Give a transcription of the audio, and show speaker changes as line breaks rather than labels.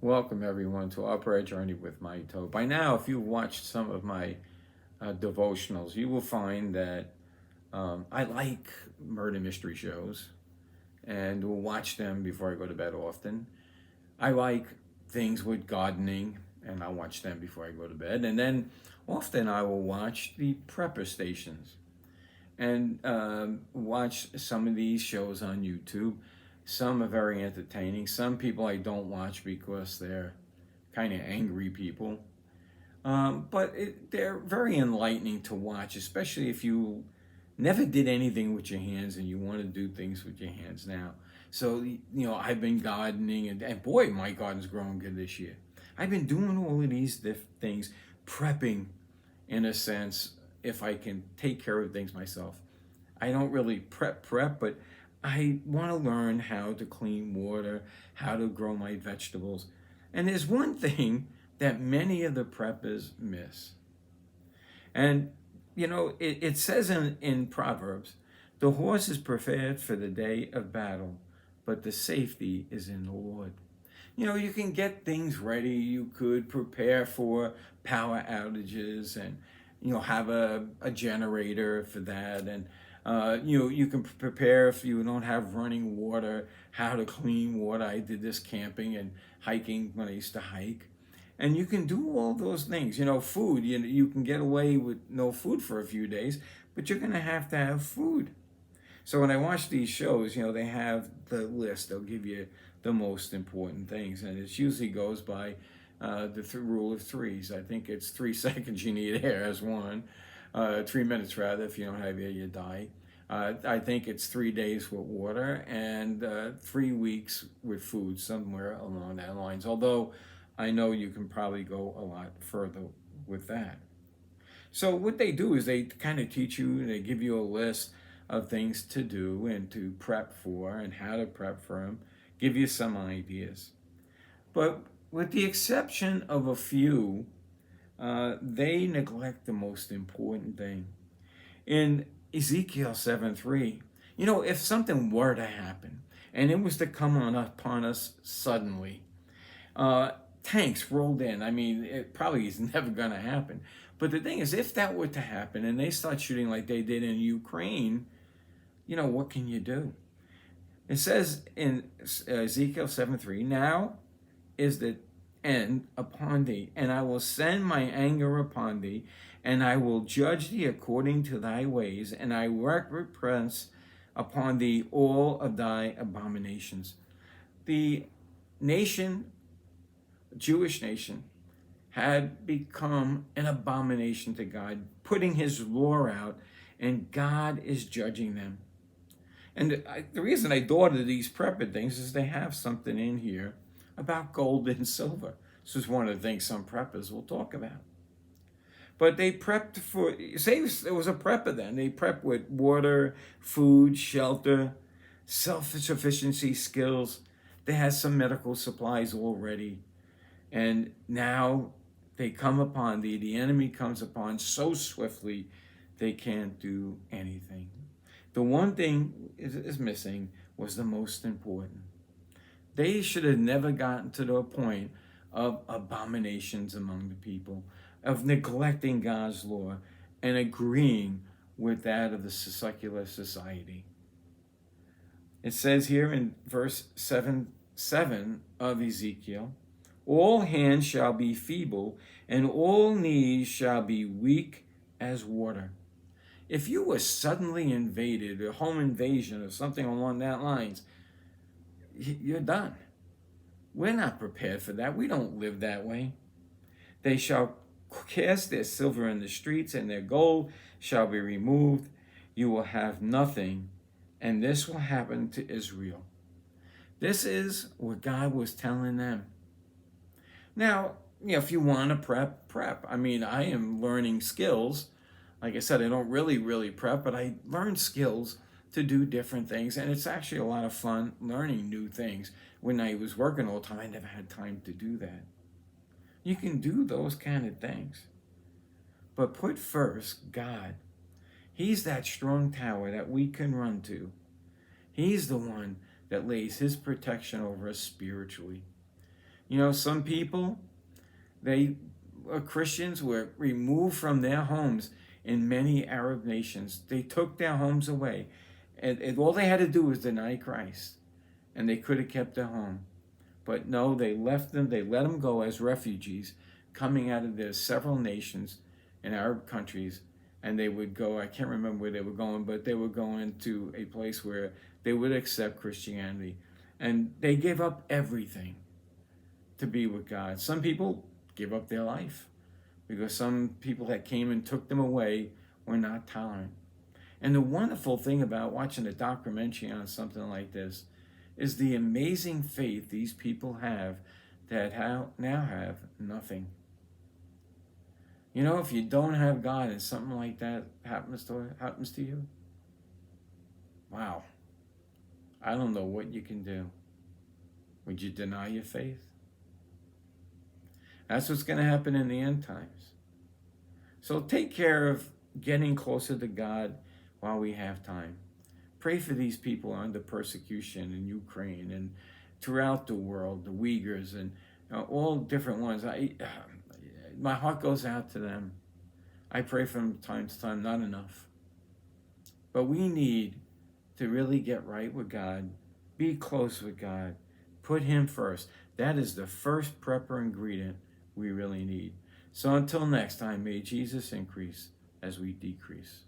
Welcome everyone to Our Prayer Journey with My Toe. By now, if you've watched some of my devotionals, you will find that I like murder mystery shows and will watch them before I go to bed often. I like things with gardening and I'll watch them before I go to bed. And then often I will watch the prepper stations and watch some of these shows on YouTube. Some are very entertaining. Some people I don't watch because they're kind of angry people. But they're very enlightening to watch, especially if you never did anything with your hands and you want to do things with your hands now. So, I've been gardening, and boy, my garden's growing good this year. I've been doing all of these things, prepping in a sense, if I can take care of things myself. I don't really prep, but I want to learn how to clean water, how to grow my vegetables. And there's one thing that many of the preppers miss. And, it says in Proverbs, the horse is prepared for the day of battle, but the safety is in the Lord. You can get things ready. You could prepare for power outages and, have a generator for that. And, you can prepare if you don't have running water, how to clean water. I did this camping and hiking when I used to hike. And you can do all those things. Food, you can get away with no food for a few days, but you're going to have food. So when I watch these shows, they have the list. They'll give you the most important things. And it usually goes by the rule of threes. I think it's 3 seconds you need air as one. 3 minutes rather, if you don't have air, you die. I think it's 3 days with water and 3 weeks with food, somewhere along that lines. Although I know you can probably go a lot further with that. So what they do is they kind of teach you, they give you a list of things to do and to prep for and how to prep for them, give you some ideas. But with the exception of a few, they neglect the most important thing. In Ezekiel 7:3, if something were to happen and it was to come upon us suddenly, tanks rolled in. I mean, it probably is never going to happen. But the thing is, if that were to happen and they start shooting like they did in Ukraine, what can you do? It says in Ezekiel 7:3, now is the end upon thee, and I will send my anger upon thee, and I will judge thee according to thy ways, and I will repress upon thee all of thy abominations. The Jewish nation, had become an abomination to God, putting his law out, and God is judging them. And the reason I thought of these prepper things is they have something in here about gold and silver. This is one of the things some preppers will talk about. But they prepped for, say there was a prepper then, they prepped with water, food, shelter, self-sufficiency skills. They had some medical supplies already. And now they come upon thee, the enemy comes upon so swiftly, they can't do anything. The one thing is missing was the most important. They should have never gotten to the point of abominations among the people, of neglecting God's law and agreeing with that of the secular society. It says here in verse 7 of Ezekiel, all hands shall be feeble, and all knees shall be weak as water. If you were suddenly invaded, a home invasion or something along that lines, you're done. We're not prepared for that. We don't live that way. They shall cast their silver in the streets, and their gold shall be removed. You will have nothing, and this will happen to Israel. This is what God was telling them. Now, if you want to prep. I mean, I am learning skills. Like I said, I don't really prep, but I learn skills to do different things. And it's actually a lot of fun learning new things. When I was working all the time, I never had time to do that. You can do those kind of things. But put first God. He's that strong tower that we can run to. He's the one that lays his protection over us spiritually. You know, some people, Christians were removed from their homes in many Arab nations. They took their homes away. And all they had to do was deny Christ. And they could have kept their home. But no, they left them. They let them go as refugees coming out of their several nations in Arab countries. And they would go, I can't remember where they were going, but they were going to a place where they would accept Christianity. And they gave up everything to be with God. Some people give up their life because some people that came and took them away were not tolerant. And the wonderful thing about watching a documentary on something like this is the amazing faith these people have that now have nothing. You know, if you don't have God and something like that happens to you, wow, I don't know what you can do. Would you deny your faith? That's what's going to happen in the end times. So take care of getting closer to God while we have time. Pray for these people under persecution in Ukraine and throughout the world, the Uyghurs and all different ones. My heart goes out to them. I pray from time to time, not enough. But we need to really get right with God, be close with God, put Him first. That is the first prepper ingredient we really need. So until next time, may Jesus increase as we decrease.